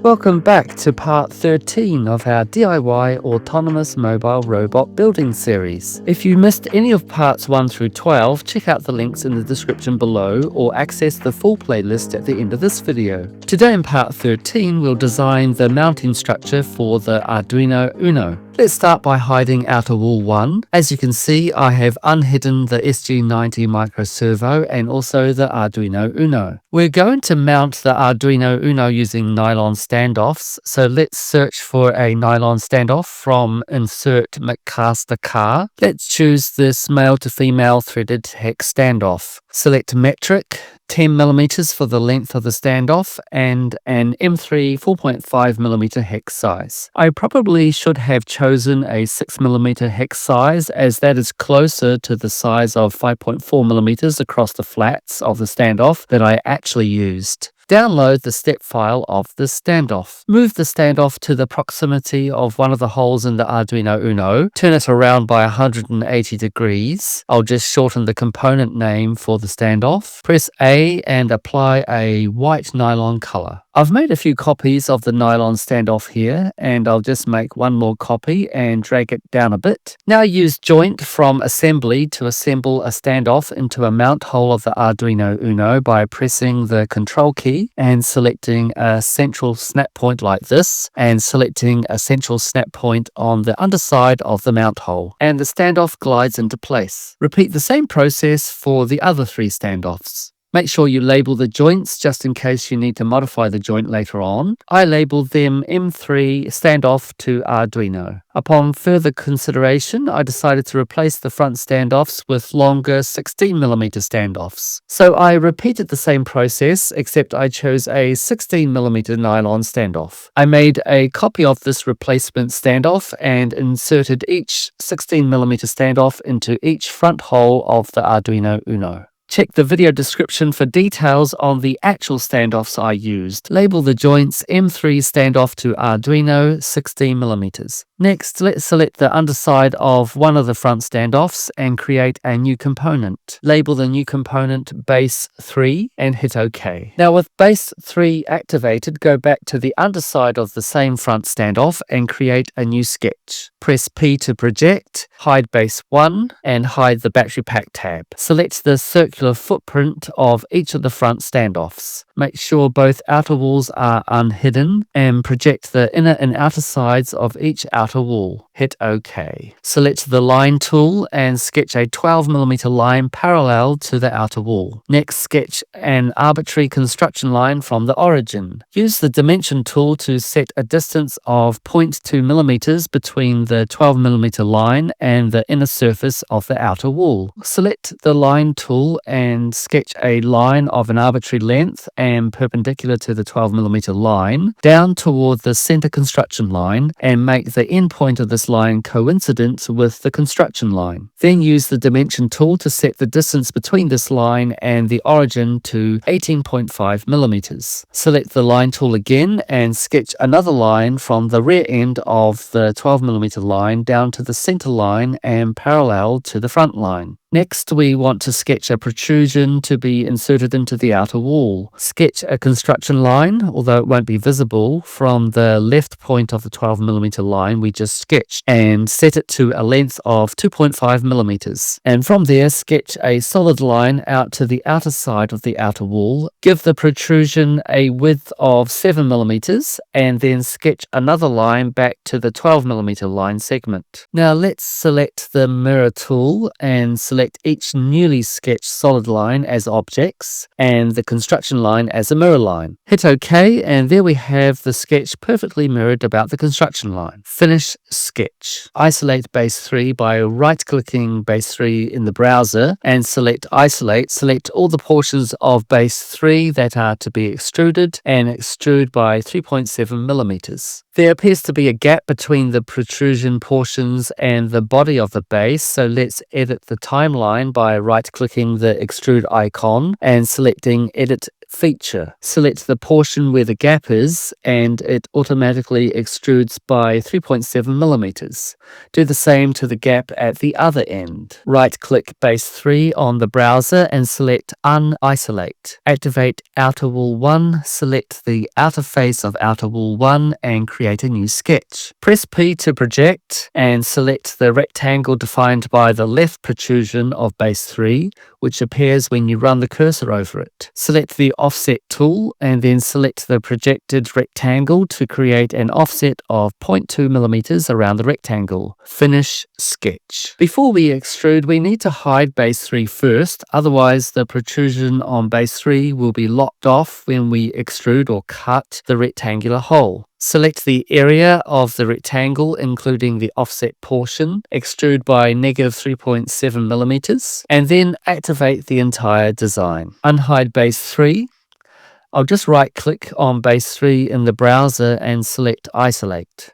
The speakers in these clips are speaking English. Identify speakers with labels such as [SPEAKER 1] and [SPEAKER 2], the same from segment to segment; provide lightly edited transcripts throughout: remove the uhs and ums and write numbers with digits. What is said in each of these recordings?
[SPEAKER 1] Welcome back to part 13 of our DIY Autonomous Mobile Robot Building series. If you missed any of parts 1 through 12, check out the links in the description below or access the full playlist at the end of this video. Today in part 13, we'll design the mounting structure for the Arduino Uno. Let's start by hiding outer wall 1. As you can see, I have unhidden the SG90 micro servo and also the Arduino Uno. We're going to mount the Arduino Uno using nylon standoffs, so let's search for a nylon standoff from Insert McCaster Car. Let's choose this male to female threaded hex standoff. Select metric, 10mm for the length of the standoff, and an M3 4.5mm hex size. I probably should have chosen a 6mm hex size, as that is closer to the size of 5.4mm across the flats of the standoff that I actually used. Download the step file of the standoff. Move the standoff to the proximity of one of the holes in the Arduino Uno. Turn it around by 180 degrees. I'll just shorten the component name for the standoff. Press A and apply a white nylon color. I've made a few copies of the nylon standoff here, and I'll just make one more copy and drag it down a bit. Now use joint from assembly to assemble a standoff into a mount hole of the Arduino Uno by pressing the control key and selecting a central snap point like this, and selecting a central snap point on the underside of the mount hole, and the standoff glides into place. Repeat the same process for the other 3 standoffs. Make sure you label the joints just in case you need to modify the joint later on. I labeled them M3 standoff to Arduino. Upon further consideration, I decided to replace the front standoffs with longer 16mm standoffs. So I repeated the same process, except I chose a 16mm nylon standoff. I made a copy of this replacement standoff and inserted each 16mm standoff into each front hole of the Arduino Uno. Check the video description for details on the actual standoffs I used. Label the joints M3 standoff to Arduino 16mm. Next, let's select the underside of one of the front standoffs and create a new component. Label the new component Base 3 and hit OK. Now with Base 3 activated, go back to the underside of the same front standoff and create a new sketch. Press P to project, hide Base 1 and hide the battery pack tab. Select the circular footprint of each of the front standoffs. Make sure both outer walls are unhidden and project the inner and outer sides of each outer wall. Hit OK. Select the line tool and sketch a 12mm line parallel to the outer wall. Next, sketch an arbitrary construction line from the origin. Use the dimension tool to set a distance of 0.2mm between the 12mm line and the inner surface of the outer wall. Select the line tool and sketch a line of an arbitrary length and perpendicular to the 12mm line down toward the center construction line, and make the end point of this line coincident with the construction line. Then use the dimension tool to set the distance between this line and the origin to 18.5mm. Select the line tool again and sketch another line from the rear end of the 12mm line down to the center line and parallel to the front line. Next, we want to sketch a protrusion to be inserted into the outer wall. Sketch a construction line, although it won't be visible, from the left point of the 12mm line we just sketched, and set it to a length of 2.5mm. And from there, sketch a solid line out to the outer side of the outer wall. Give the protrusion a width of 7mm, and then sketch another line back to the 12mm line segment. Now let's select the mirror tool and select each newly sketched solid line as objects and the construction line as a mirror line. Hit OK, and there we have the sketch perfectly mirrored about the construction line. Finish sketch. Isolate Base 3 by right-clicking Base 3 in the browser and select Isolate. Select all the portions of Base 3 that are to be extruded and extrude by 3.7mm. There appears to be a gap between the protrusion portions and the body of the base, so let's edit the timeline by right-clicking the extrude icon and selecting Edit feature. Select the portion where the gap is and it automatically extrudes by 3.7 millimeters. Do the same to the gap at the other end. Right-click Base 3 on the browser and select Unisolate. Activate Outer Wall 1, select the outer face of Outer Wall 1 and create a new sketch. Press P to project and select the rectangle defined by the left protrusion of Base 3, which appears when you run the cursor over it. Select the Offset tool and then select the projected rectangle to create an offset of 0.2 millimeters around the rectangle. Finish sketch. Before we extrude, we need to hide Base 3 first, otherwise the protrusion on Base 3 will be locked off when we extrude or cut the rectangular hole. Select the area of the rectangle, including the offset portion, extrude by -3.7 millimeters, and then activate the entire design. Unhide Base 3. I'll just right-click on Base 3 in the browser and select Isolate.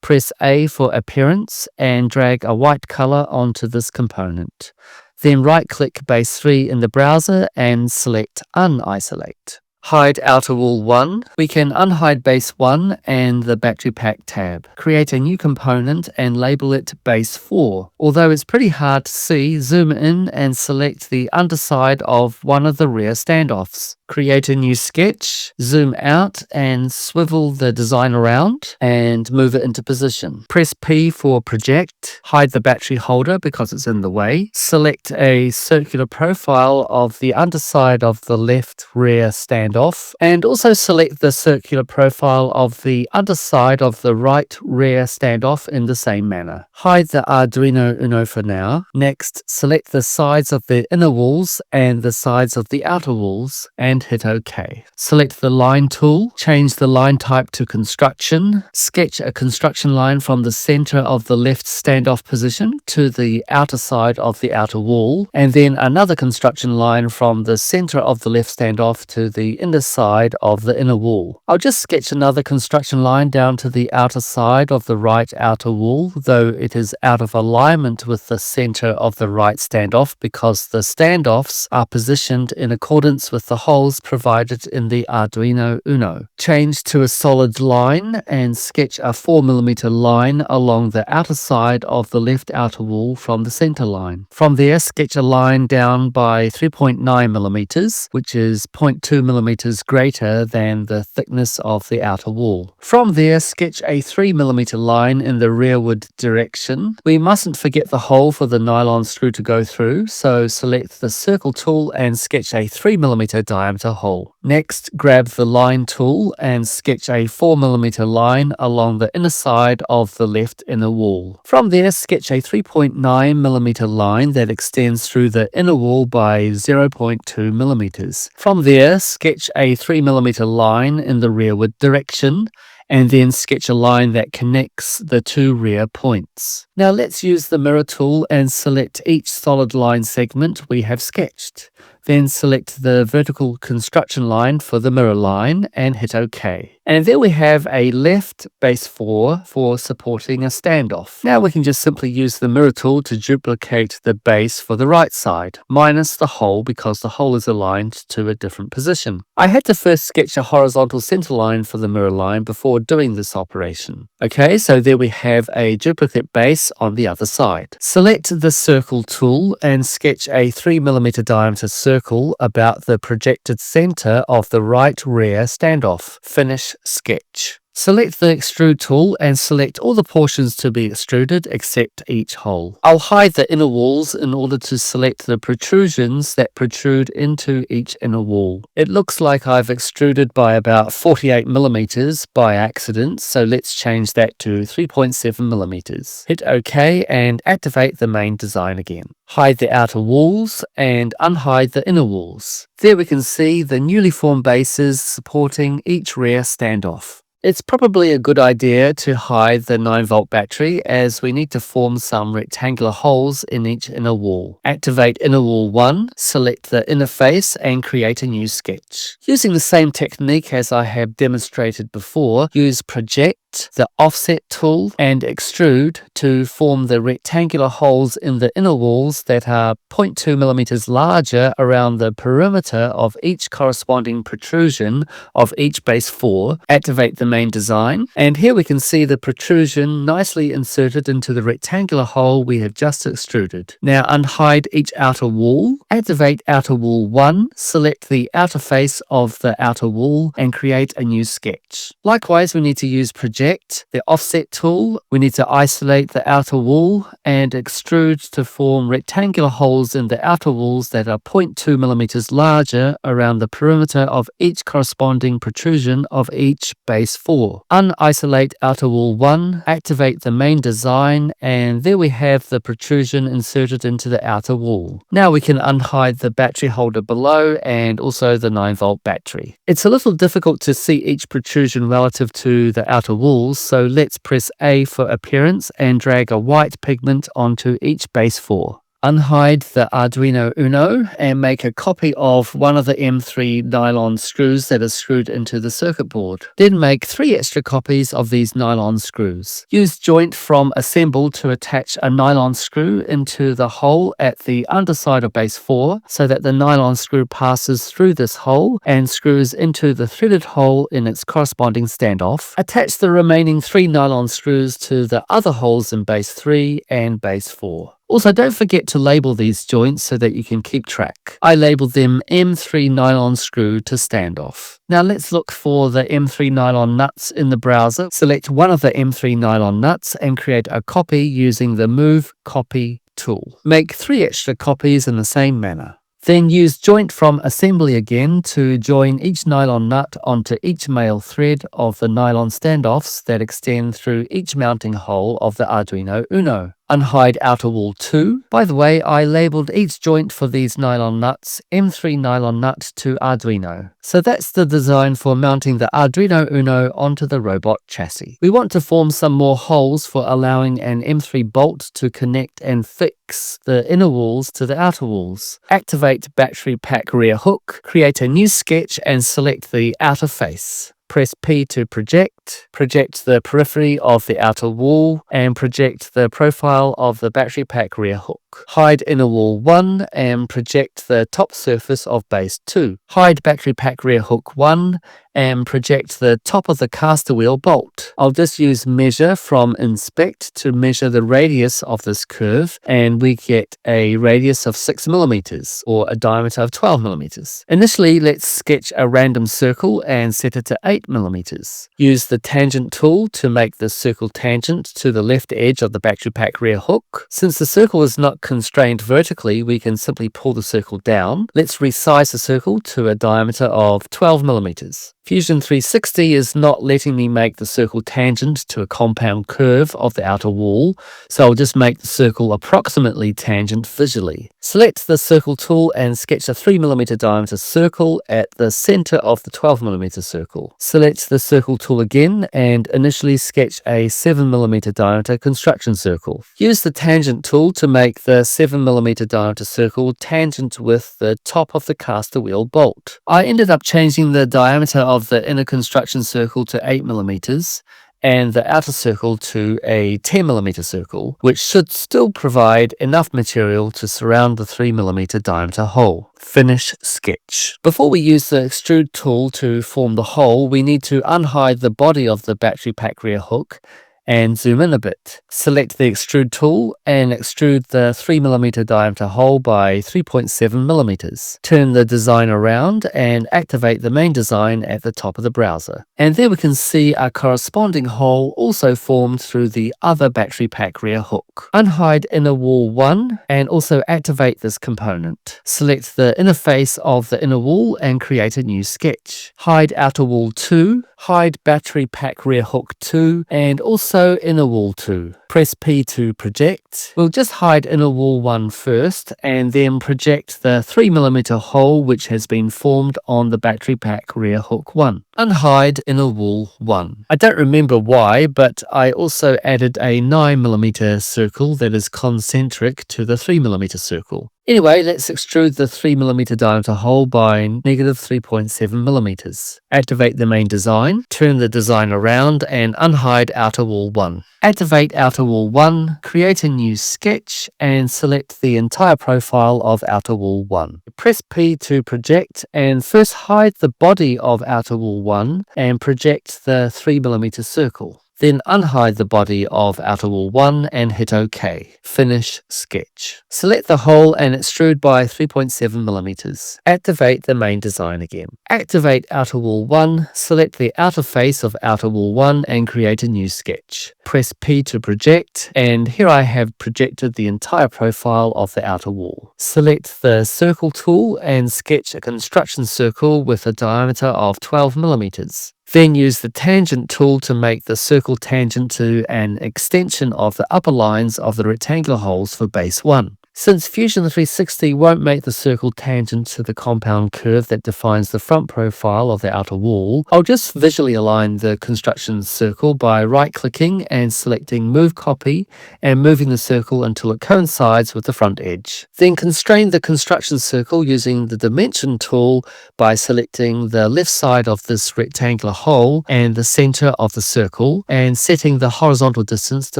[SPEAKER 1] Press A for Appearance and drag a white color onto this component. Then right-click Base 3 in the browser and select Unisolate. Hide Outer Wall 1. We can unhide Base 1 and the Battery Pack tab. Create a new component and label it Base 4. Although it's pretty hard to see, zoom in and select the underside of one of the rear standoffs. Create a new sketch, zoom out and swivel the design around and move it into position. Press P for project. Hide the battery holder because it's in the way. Select a circular profile of the underside of the left rear standoff and also select the circular profile of the underside of the right rear standoff in the same manner. Hide the Arduino Uno for now. Next, select the sides of the inner walls and the sides of the outer walls and hit OK. Select the line tool, change the line type to construction, sketch a construction line from the center of the left standoff position to the outer side of the outer wall, and then another construction line from the center of the left standoff to the inner side of the inner wall. I'll just sketch another construction line down to the outer side of the right outer wall, though it is out of alignment with the center of the right standoff because the standoffs are positioned in accordance with the holes provided in the Arduino Uno. Change to a solid line and sketch a 4mm line along the outer side of the left outer wall from the center line. From there, sketch a line down by 3.9mm, which is 0.2mm greater than the thickness of the outer wall. From there, sketch a 3mm line in the rearward direction. We mustn't forget the hole for the nylon screw to go through, so select the circle tool and sketch a 3mm diameter hole. Next, grab the line tool and sketch a 4mm line along the inner side of the left inner wall. From there, sketch a 3.9mm line that extends through the inner wall by 0.2mm. From there, sketch a 3mm line in the rearward direction, and then sketch a line that connects the two rear points. Now let's use the mirror tool and select each solid line segment we have sketched. Then select the vertical construction line for the mirror line and hit OK. And there we have a left Base 4 for supporting a standoff. Now we can just simply use the mirror tool to duplicate the base for the right side, minus the hole because the hole is aligned to a different position. I had to first sketch a horizontal center line for the mirror line before doing this operation. Okay, so there we have a duplicate base on the other side. Select the circle tool and sketch a 3mm diameter circle about the projected center of the right rear standoff. Finish sketch. Select the extrude tool and select all the portions to be extruded except each hole. I'll hide the inner walls in order to select the protrusions that protrude into each inner wall. It looks like I've extruded by about 48mm by accident, so let's change that to 3.7mm. Hit OK and activate the main design again. Hide the outer walls and unhide the inner walls. There we can see the newly formed bases supporting each rear standoff. It's probably a good idea to hide the 9-volt battery as we need to form some rectangular holes in each inner wall. Activate inner wall 1, select the inner face and create a new sketch. Using the same technique as I have demonstrated before, use project select the offset tool and extrude to form the rectangular holes in the inner walls that are 0.2 millimeters larger around the perimeter of each corresponding protrusion of each base 4. Activate the main design, and here we can see the protrusion nicely inserted into the rectangular hole we have just extruded. Now unhide each outer wall, activate outer wall 1, select the outer face of the outer wall and create a new sketch. Likewise, we need to use project, the offset tool. We need to isolate the outer wall and extrude to form rectangular holes in the outer walls that are 0.2 millimeters larger around the perimeter of each corresponding protrusion of each base 4. Unisolate outer wall 1, activate the main design, and there we have the protrusion inserted into the outer wall. Now we can unhide the battery holder below and also the 9-volt battery. It's a little difficult to see each protrusion relative to the outer walls, so let's press A for appearance and drag a white pigment onto each base 4. Unhide the Arduino Uno and make a copy of one of the M3 nylon screws that is screwed into the circuit board. Then make 3 extra copies of these nylon screws. Use joint from assemble to attach a nylon screw into the hole at the underside of base 4 so that the nylon screw passes through this hole and screws into the threaded hole in its corresponding standoff. Attach the remaining 3 nylon screws to the other holes in base 3 and base 4. Also, don't forget to label these joints so that you can keep track. I labeled them M3 nylon screw to standoff. Now let's look for the M3 nylon nuts in the browser. Select one of the M3 nylon nuts and create a copy using the Move Copy tool. Make 3 extra copies in the same manner. Then use joint from assembly again to join each nylon nut onto each male thread of the nylon standoffs that extend through each mounting hole of the Arduino Uno. Unhide outer wall 2. By the way, I labeled each joint for these nylon nuts M3 nylon nut to Arduino. So that's the design for mounting the Arduino Uno onto the robot chassis. We want to form some more holes for allowing an M3 bolt to connect and fix the inner walls to the outer walls. Activate battery pack rear hook, create a new sketch and select the outer face. Press P to project the periphery of the outer wall, and project the profile of the battery pack rear hook. Hide inner wall 1 and project the top surface of base 2. Hide battery pack rear hook 1 and project the top of the caster wheel bolt. I'll just use measure from inspect to measure the radius of this curve, and we get a radius of 6 millimeters or a diameter of 12 millimeters. Initially, let's sketch a random circle and set it to 8 millimeters. Use the tangent tool to make the circle tangent to the left edge of the battery pack rear hook. Since the circle is not constrained vertically, we can simply pull the circle down. Let's resize the circle to a diameter of 12 millimeters. Fusion 360 is not letting me make the circle tangent to a compound curve of the outer wall, so I'll just make the circle approximately tangent visually. Select the circle tool and sketch a 3mm diameter circle at the center of the 12mm circle. Select the circle tool again and initially sketch a 7mm diameter construction circle. Use the tangent tool to make the 7mm diameter circle tangent with the top of the caster wheel bolt. I ended up changing the diameter of the inner construction circle to 8 millimeters and the outer circle to a 10mm circle, which should still provide enough material to surround the 3mm diameter hole. Finish sketch. Before we use the extrude tool to form the hole, we need to unhide the body of the battery pack rear hook and zoom in a bit. Select the extrude tool and extrude the 3mm diameter hole by 3.7 millimeters. Turn the design around and activate the main design at the top of the browser. And there we can see a corresponding hole also formed through the other battery pack rear hook. Unhide inner wall 1 and also activate this component. Select the inner face of the inner wall and create a new sketch. Hide outer wall 2, hide battery pack rear hook 2, and also inner wall 2. Press P to project. We'll just hide inner wall 1 first and then project the 3mm hole which has been formed on the battery pack rear hook 1. Unhide inner wall 1. I don't remember why, but I also added a 9mm circle that is concentric to the 3mm circle. Anyway, let's extrude the 3mm diameter hole by -3.7mm. Activate the main design, turn the design around and unhide outer wall 1. Activate outer wall 1, create a new sketch and select the entire profile of outer wall 1. Press P to project and first hide the body of outer wall 1 and project the 3mm circle. Then unhide the body of outer wall 1 and hit OK. Finish sketch. Select the hole and extrude by 3.7mm. Activate the main design again. Activate outer wall 1, select the outer face of outer wall 1 and create a new sketch. Press P to project, and here I have projected the entire profile of the outer wall. Select the circle tool and sketch a construction circle with a diameter of 12mm. Then use the tangent tool to make the circle tangent to an extension of the upper lines of the rectangular holes for base 1. Since Fusion 360 won't make the circle tangent to the compound curve that defines the front profile of the outer wall, I'll just visually align the construction circle by right-clicking and selecting Move Copy and moving the circle until it coincides with the front edge. Then constrain the construction circle using the Dimension tool by selecting the left side of this rectangular hole and the center of the circle and setting the horizontal distance to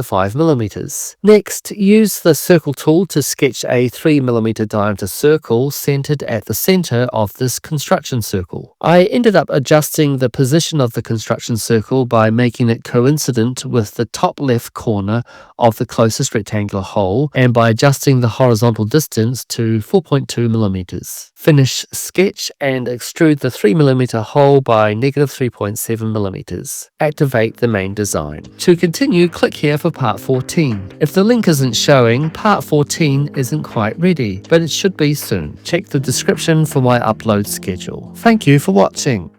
[SPEAKER 1] 5mm. Next, use the Circle tool to sketch a 3mm diameter circle centered at the center of this construction circle. I ended up adjusting the position of the construction circle by making it coincident with the top left corner of the closest rectangular hole and by adjusting the horizontal distance to 4.2mm. Finish sketch and extrude the 3mm hole by -3.7mm. Activate the main design. To continue, click here for part 14. If the link isn't showing, part 14 isn't quite ready, but it should be soon. Check the description for my upload schedule. Thank you for watching.